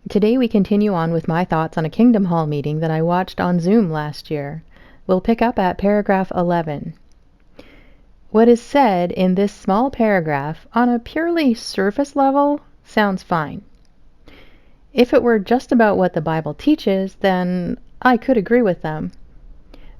Today we continue on with my thoughts on a Kingdom Hall meeting that I watched on Zoom last year. We'll pick up at paragraph 11. What is said in this small paragraph, on a purely surface level, sounds fine. If it were just about what the Bible teaches, then I could agree with them.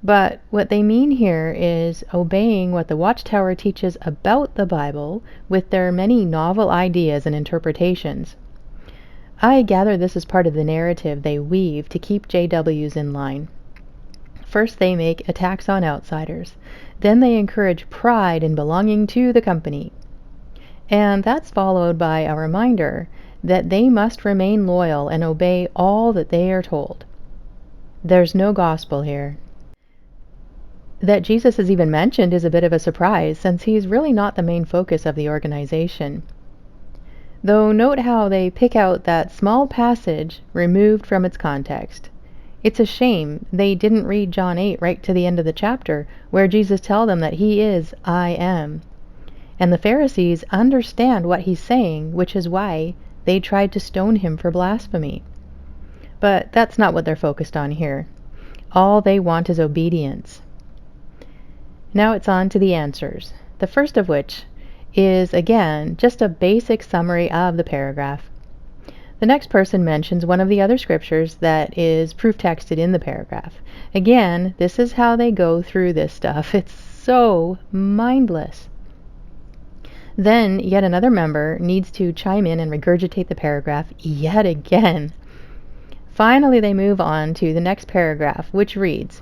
But what they mean here is obeying what the Watchtower teaches about the Bible with their many novel ideas and interpretations. I gather this is part of the narrative they weave to keep JWs in line. First they make attacks on outsiders. Then they encourage pride in belonging to the company. And that's followed by a reminder that they must remain loyal and obey all that they are told. There's no gospel here. That Jesus is even mentioned is a bit of a surprise, since he's really not the main focus of the organization. Though note how they pick out that small passage removed from its context. It's a shame they didn't read John 8 right to the end of the chapter, where Jesus tells them that he is I am. And the Pharisees understand what he's saying, which is why they tried to stone him for blasphemy. But that's not what they're focused on here. All they want is obedience. Now it's on to the answers, the first of which is, again, just a basic summary of the paragraph. The next person mentions one of the other scriptures that is proof texted in the paragraph. Again, this is how they go through this stuff. It's so mindless. Then, yet another member needs to chime in and regurgitate the paragraph yet again. Finally, they move on to the next paragraph, which reads,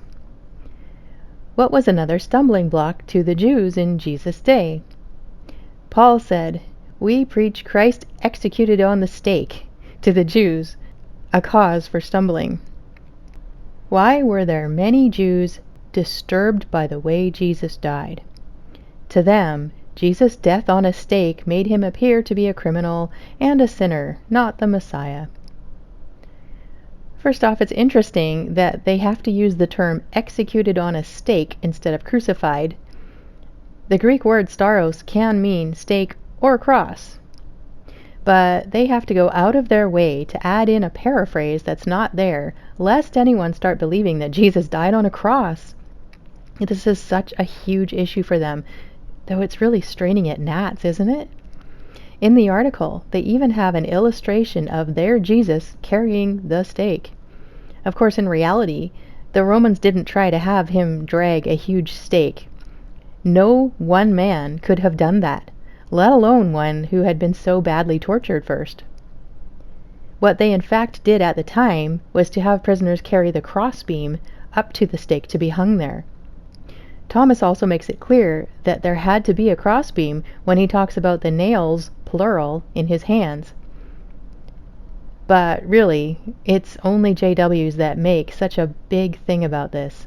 "What was another stumbling block to the Jews in Jesus' day? Paul said, 'We preach Christ executed on the stake,' to the Jews, a cause for stumbling. Why were there many Jews disturbed by the way Jesus died? To them, Jesus' death on a stake made him appear to be a criminal and a sinner, not the Messiah." First off, it's interesting that they have to use the term executed on a stake instead of crucified. The Greek word stauros can mean stake or cross. But they have to go out of their way to add in a paraphrase that's not there, lest anyone start believing that Jesus died on a cross. This is such a huge issue for them, though it's really straining at gnats, isn't it? In the article, they even have an illustration of their Jesus carrying the stake. Of course, in reality, the Romans didn't try to have him drag a huge stake. No one man could have done that, let alone one who had been so badly tortured first. What they in fact did at the time was to have prisoners carry the crossbeam up to the stake to be hung there. Thomas also makes it clear that there had to be a crossbeam when he talks about the nails, plural, in his hands. But really, it's only JWs that make such a big thing about this.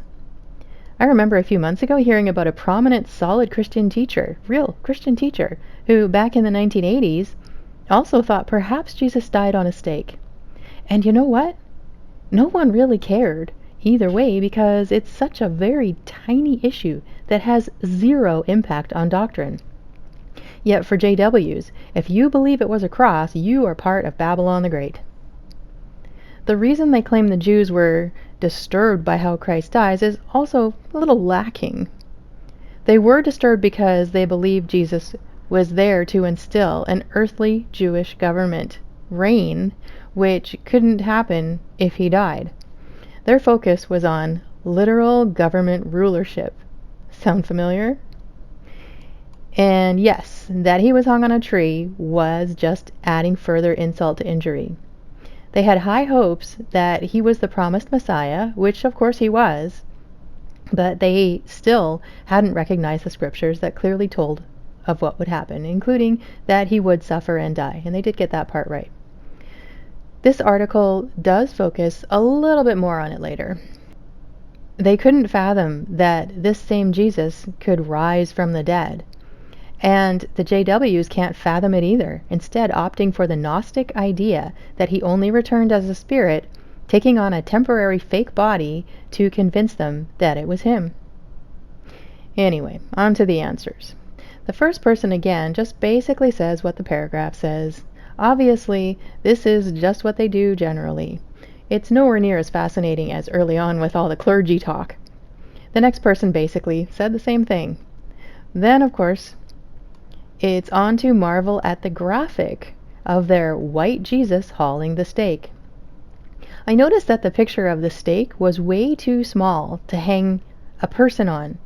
I remember a few months ago hearing about a prominent, solid Christian teacher, real Christian teacher, who back in the 1980s also thought perhaps Jesus died on a stake. And you know what? No one really cared either way, because it's such a very tiny issue that has zero impact on doctrine. Yet for JWs, if you believe it was a cross, you are part of Babylon the Great. The reason they claim the Jews were disturbed by how Christ dies is also a little lacking. They were disturbed because they believed Jesus was there to instill an earthly Jewish government reign, which couldn't happen if he died. Their focus was on literal government rulership. Sound familiar? And yes, that he was hung on a tree was just adding further insult to injury. They had high hopes that he was the promised Messiah, which of course he was, but they still hadn't recognized the scriptures that clearly told of what would happen, including that he would suffer and die, and they did get that part right. This article does focus a little bit more on it later. They couldn't fathom that this same Jesus could rise from the dead. And the JWs can't fathom it either, instead opting for the Gnostic idea that he only returned as a spirit, taking on a temporary fake body to convince them that it was him. Anyway, on to the answers. The first person again just basically says what the paragraph says. Obviously, this is just what they do generally. It's nowhere near as fascinating as early on with all the clergy talk. The next person basically said the same thing. Then, of course, it's on to marvel at the graphic of their white Jesus hauling the stake. I noticed that the picture of the stake was way too small to hang a person on.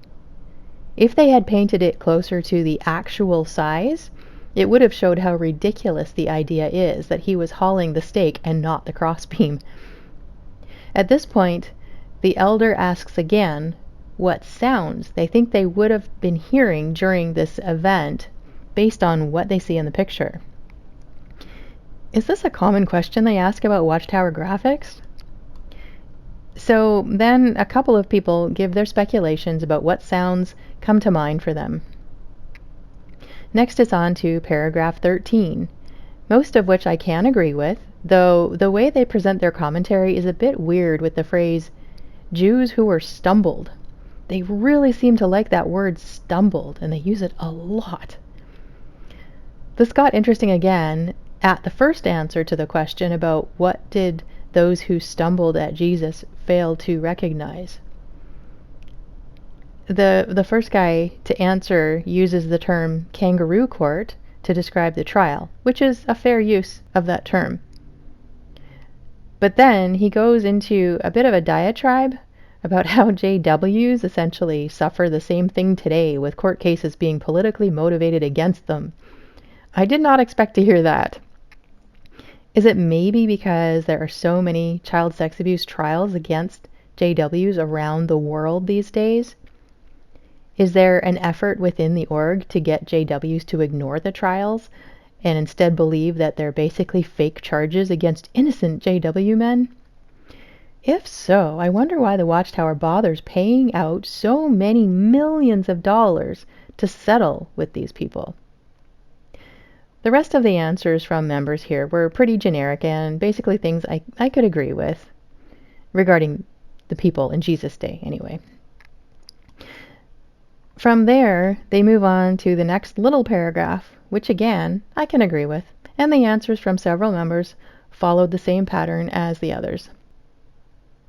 If they had painted it closer to the actual size, it would have showed how ridiculous the idea is that he was hauling the stake and not the crossbeam. At this point, the elder asks again what sounds they think they would have been hearing during this event based on what they see in the picture. Is this a common question they ask about Watchtower graphics? So then a couple of people give their speculations about what sounds come to mind for them. Next is on to paragraph 13, most of which I can agree with, though the way they present their commentary is a bit weird with the phrase, Jews who were stumbled. They really seem to like that word stumbled, and they use it a lot. This got interesting again at the first answer to the question about what did those who stumbled at Jesus fail to recognize. The first guy to answer uses the term kangaroo court to describe the trial, which is a fair use of that term. But then he goes into a bit of a diatribe about how JWs essentially suffer the same thing today, with court cases being politically motivated against them. I did not expect to hear that. Is it maybe because there are so many child sex abuse trials against JWs around the world these days? Is there an effort within the org to get JWs to ignore the trials and instead believe that they're basically fake charges against innocent JW men? If so, I wonder why the Watchtower bothers paying out so many millions of dollars to settle with these people. The rest of the answers from members here were pretty generic and basically things I could agree with, regarding the people in Jesus' day anyway. From there, they move on to the next little paragraph, which again, I can agree with, and the answers from several members followed the same pattern as the others.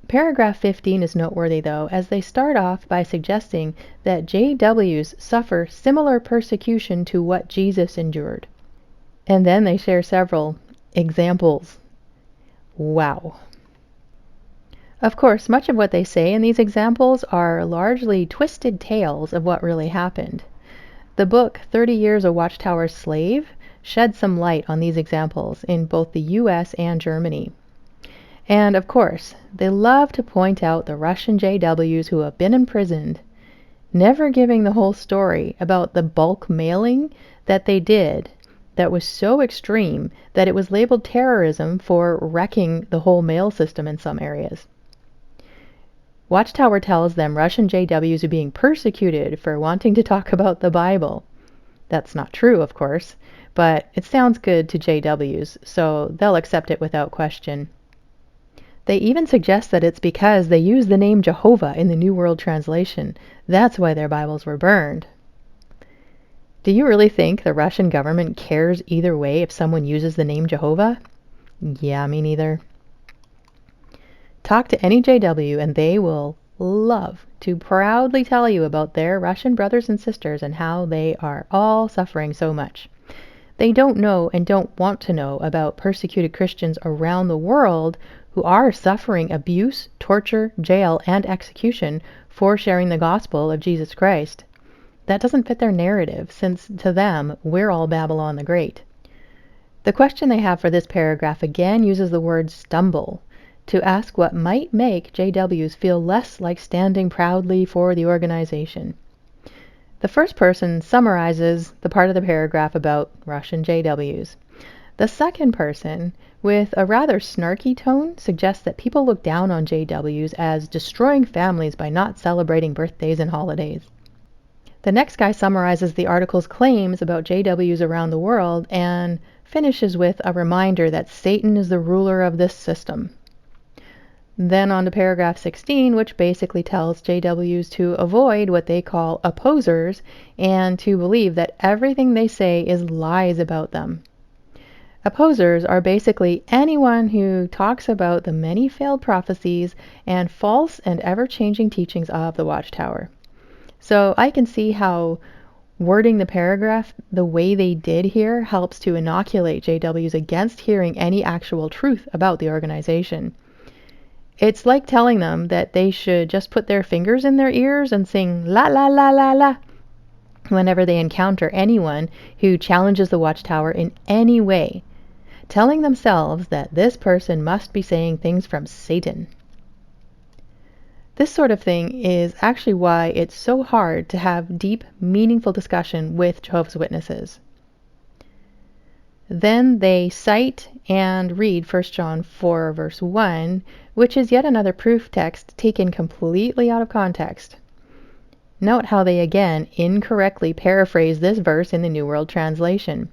Paragraph 15 is noteworthy, though, as they start off by suggesting that JWs suffer similar persecution to what Jesus endured. And then they share several examples. Wow. Of course, much of what they say in these examples are largely twisted tales of what really happened. The book 30 Years a Watchtower Slave sheds some light on these examples in both the US and Germany. And of course, they love to point out the Russian JWs who have been imprisoned, never giving the whole story about the bulk mailing that they did that was so extreme that it was labeled terrorism for wrecking the whole mail system in some areas. Watchtower tells them Russian JWs are being persecuted for wanting to talk about the Bible. That's not true, of course, but it sounds good to JWs, so they'll accept it without question. They even suggest that it's because they use the name Jehovah in the New World Translation. That's why their Bibles were burned. Do you really think the Russian government cares either way if someone uses the name Jehovah? Yeah, me neither. Talk to any JW and they will love to proudly tell you about their Russian brothers and sisters and how they are all suffering so much. They don't know and don't want to know about persecuted Christians around the world who are suffering abuse, torture, jail, and execution for sharing the gospel of Jesus Christ. That doesn't fit their narrative, since to them, we're all Babylon the Great. The question they have for this paragraph again uses the word stumble to ask what might make JWs feel less like standing proudly for the organization. The first person summarizes the part of the paragraph about Russian JWs. The second person, with a rather snarky tone, suggests that people look down on JWs as destroying families by not celebrating birthdays and holidays. The next guy summarizes the article's claims about JWs around the world and finishes with a reminder that Satan is the ruler of this system. Then on to paragraph 16, which basically tells JWs to avoid what they call opposers and to believe that everything they say is lies about them. Opposers are basically anyone who talks about the many failed prophecies and false and ever-changing teachings of the Watchtower. So I can see how wording the paragraph the way they did here helps to inoculate JWs against hearing any actual truth about the organization. It's like telling them that they should just put their fingers in their ears and sing la la la la la whenever they encounter anyone who challenges the Watchtower in any way, telling themselves that this person must be saying things from Satan. This sort of thing is actually why it's so hard to have deep, meaningful discussion with Jehovah's Witnesses. Then they cite and read 1 John 4 verse 1, which is yet another proof text taken completely out of context. Note how they again incorrectly paraphrase this verse in the New World Translation.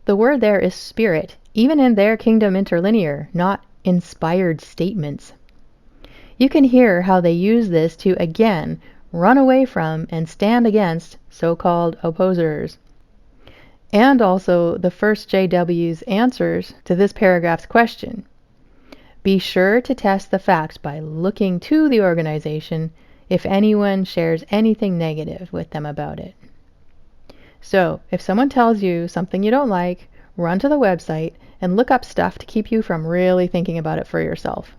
The word there is spirit, even in their Kingdom Interlinear, not inspired statements. You can hear how they use this to again run away from and stand against so-called opposers. And also the first JW's answers to this paragraph's question. Be sure to test the facts by looking to the organization if anyone shares anything negative with them about it. So, if someone tells you something you don't like, run to the website and look up stuff to keep you from really thinking about it for yourself.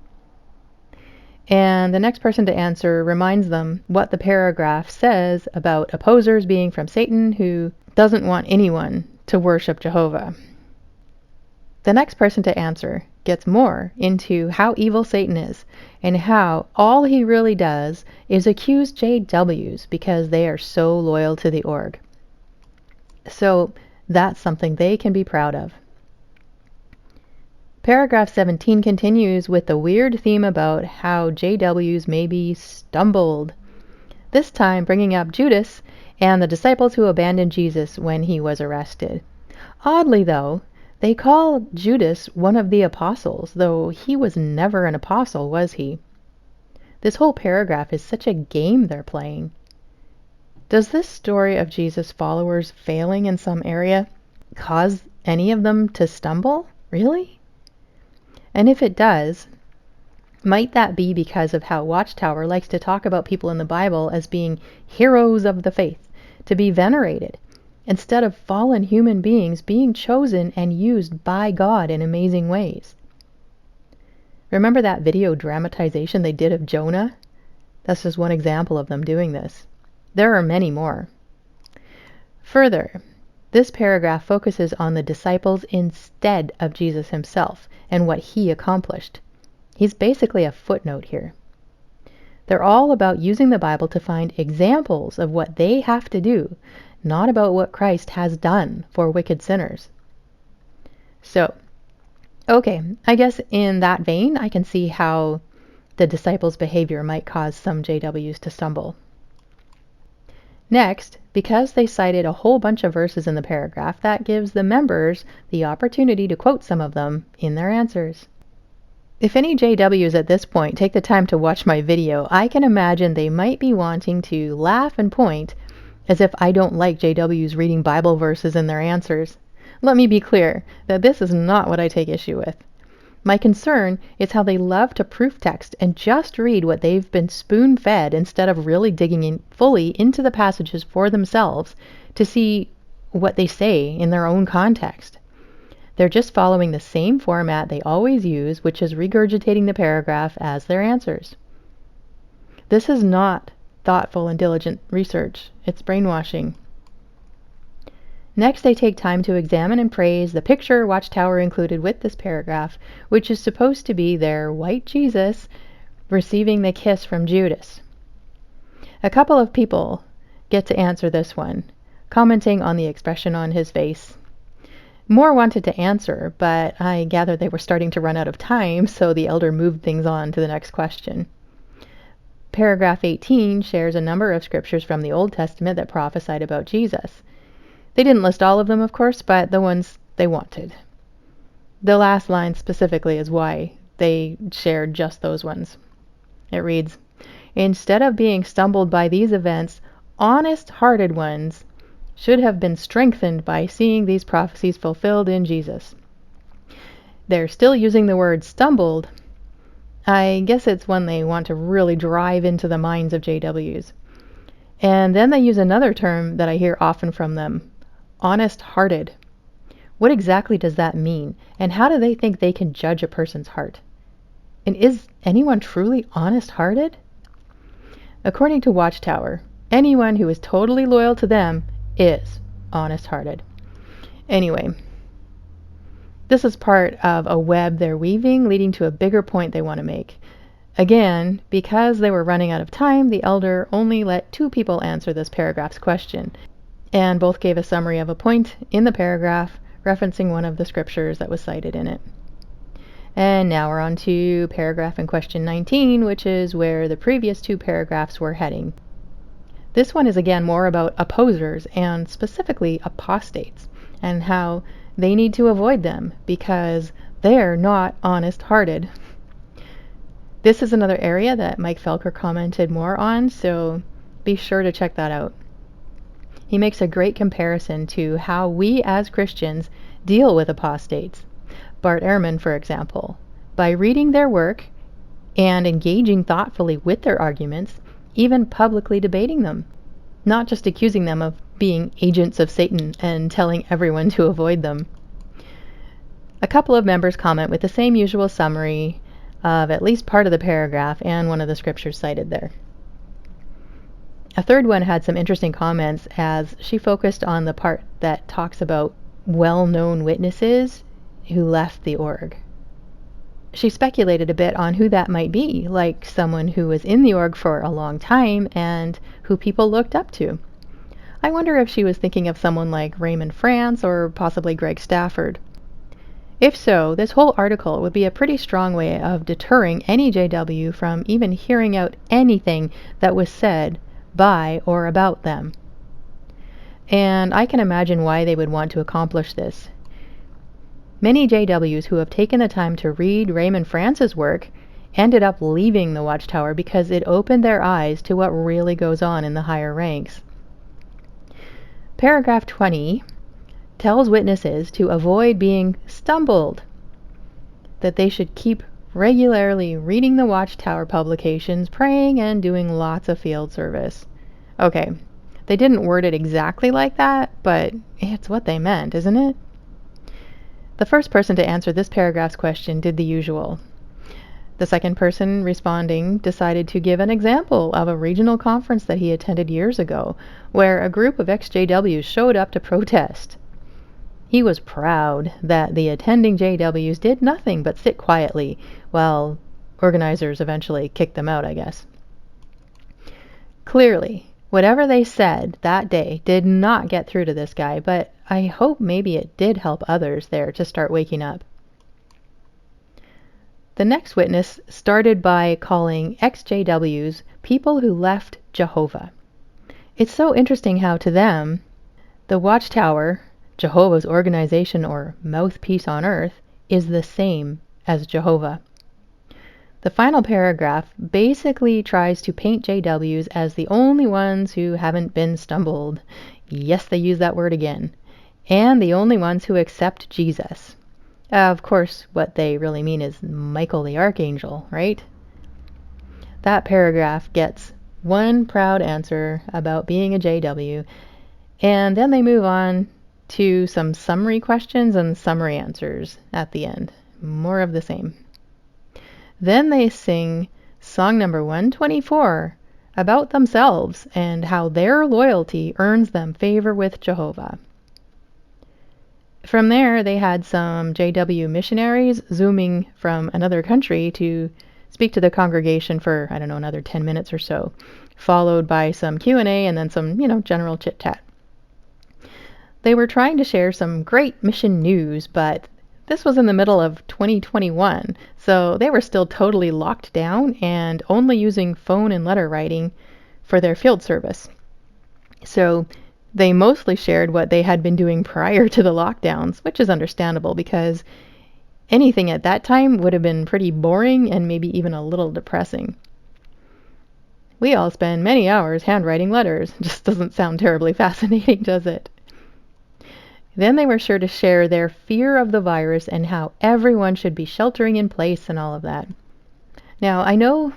And the next person to answer reminds them what the paragraph says about opposers being from Satan who doesn't want anyone to worship Jehovah. The next person to answer gets more into how evil Satan is and how all he really does is accuse JWs because they are so loyal to the org. So that's something they can be proud of. Paragraph 17 continues with the weird theme about how JWs maybe stumbled, this time bringing up Judas and the disciples who abandoned Jesus when he was arrested. Oddly, though, they call Judas one of the apostles, though he was never an apostle, was he? This whole paragraph is such a game they're playing. Does this story of Jesus' followers failing in some area cause any of them to stumble? Really? And if it does, might that be because of how Watchtower likes to talk about people in the Bible as being heroes of the faith, to be venerated, instead of fallen human beings being chosen and used by God in amazing ways? Remember that video dramatization they did of Jonah? That's just one example of them doing this. There are many more. Further, this paragraph focuses on the disciples instead of Jesus himself and what he accomplished. He's basically a footnote here. They're all about using the Bible to find examples of what they have to do, not about what Christ has done for wicked sinners. So, okay, I guess in that vein, I can see how the disciples' behavior might cause some JWs to stumble. Next, because they cited a whole bunch of verses in the paragraph, that gives the members the opportunity to quote some of them in their answers. If any JWs at this point take the time to watch my video, I can imagine they might be wanting to laugh and point as if I don't like JWs reading Bible verses in their answers. Let me be clear that this is not what I take issue with. My concern is how they love to proof text and just read what they've been spoon-fed instead of really digging in fully into the passages for themselves to see what they say in their own context. They're just following the same format they always use, which is regurgitating the paragraph as their answers. This is not thoughtful and diligent research. It's brainwashing. Next, they take time to examine and praise the picture Watchtower included with this paragraph, which is supposed to be their white Jesus receiving the kiss from Judas. A couple of people get to answer this one, commenting on the expression on his face. More wanted to answer, but I gather they were starting to run out of time, so the elder moved things on to the next question. Paragraph 18 shares a number of scriptures from the Old Testament that prophesied about Jesus. They didn't list all of them, of course, but the ones they wanted. The last line specifically is why they shared just those ones. It reads, "Instead of being stumbled by these events, honest-hearted ones should have been strengthened by seeing these prophecies fulfilled in Jesus." they're still using the word stumbled, I guess it's when they want to really drive into the minds of JWs. And then they use another term that I hear often from them, honest-hearted. What exactly does that mean? And how do they think they can judge a person's heart? And is anyone truly honest-hearted? According to Watchtower, anyone who is totally loyal to them is honest-hearted. Anyway, this is part of a web they're weaving, leading to a bigger point they want to make. Again, because they were running out of time, the elder only let 2 people answer this paragraph's question, and both gave a summary of a point in the paragraph referencing one of the scriptures that was cited in it. And now we're on to paragraph in question 19, which is where the previous 2 paragraphs were heading. This one is again more about opposers, and specifically apostates, and how they need to avoid them because they're not honest-hearted. This is another area that Mike Felker commented more on, so be sure to check that out. He makes a great comparison to how we as Christians deal with apostates. Bart Ehrman, for example, by reading their work and engaging thoughtfully with their arguments, even publicly debating them, not just accusing them of being agents of Satan and telling everyone to avoid them. A couple of members comment with the same usual summary of at least part of the paragraph and one of the scriptures cited there. A third one had some interesting comments as she focused on the part that talks about well-known witnesses who left the org. She speculated a bit on who that might be, like someone who was in the org for a long time and who people looked up to. I wonder if she was thinking of someone like Raymond France or possibly Greg Stafford. If so, this whole article would be a pretty strong way of deterring any JW from even hearing out anything that was said by or about them. And I can imagine why they would want to accomplish this. Many JWs who have taken the time to read Raymond France's work ended up leaving the Watchtower because it opened their eyes to what really goes on in the higher ranks. Paragraph 20 tells witnesses to avoid being stumbled, that they should keep regularly reading the Watchtower publications, praying, and doing lots of field service. Okay, they didn't word it exactly like that, but it's what they meant, isn't it? The first person to answer this paragraph's question did the usual. The second person responding decided to give an example of a regional conference that he attended years ago, where a group of ex-JWs showed up to protest. He was proud that the attending JWs did nothing but sit quietly, while organizers eventually kicked them out, I guess. Clearly, whatever they said that day did not get through to this guy, but I hope maybe it did help others there to start waking up. The next witness started by calling ex-JWs people who left Jehovah. It's so interesting how to them, the Watchtower, Jehovah's organization or mouthpiece on earth, is the same as Jehovah. The final paragraph basically tries to paint JWs as the only ones who haven't been stumbled. Yes, they use that word again. And the only ones who accept Jesus. Of course, what they really mean is Michael the Archangel, right? That paragraph gets one proud answer about being a JW, and then they move on to some summary questions and summary answers at the end. More of the same. Then they sing song number 124 about themselves and how their loyalty earns them favor with Jehovah. From there, they had some JW missionaries zooming from another country to speak to the congregation for, I don't know, another 10 minutes or so, followed by some Q&A and then some, general chit-chat. They were trying to share some great mission news, but this was in the middle of 2021, so they were still totally locked down and only using phone and letter writing for their field service. So they mostly shared what they had been doing prior to the lockdowns, which is understandable because anything at that time would have been pretty boring and maybe even a little depressing. We all spend many hours handwriting letters. Just doesn't sound terribly fascinating, does it? Then they were sure to share their fear of the virus and how everyone should be sheltering in place and all of that. Now, I know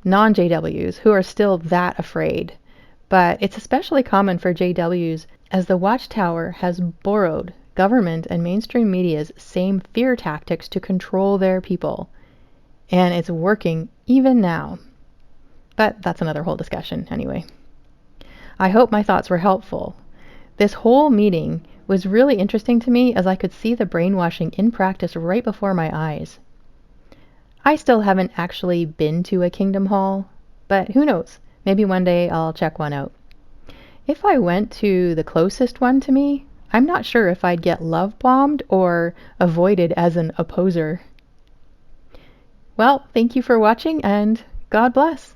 non-JWs who are still that afraid, but it's especially common for JWs as the Watchtower has borrowed government and mainstream media's same fear tactics to control their people. And it's working even now. But that's another whole discussion anyway. I hope my thoughts were helpful. This whole meeting was really interesting to me as I could see the brainwashing in practice right before my eyes. I still haven't actually been to a Kingdom Hall, but who knows? Maybe one day I'll check one out. If I went to the closest one to me, I'm not sure if I'd get love-bombed or avoided as an opposer. Well, thank you for watching, and God bless.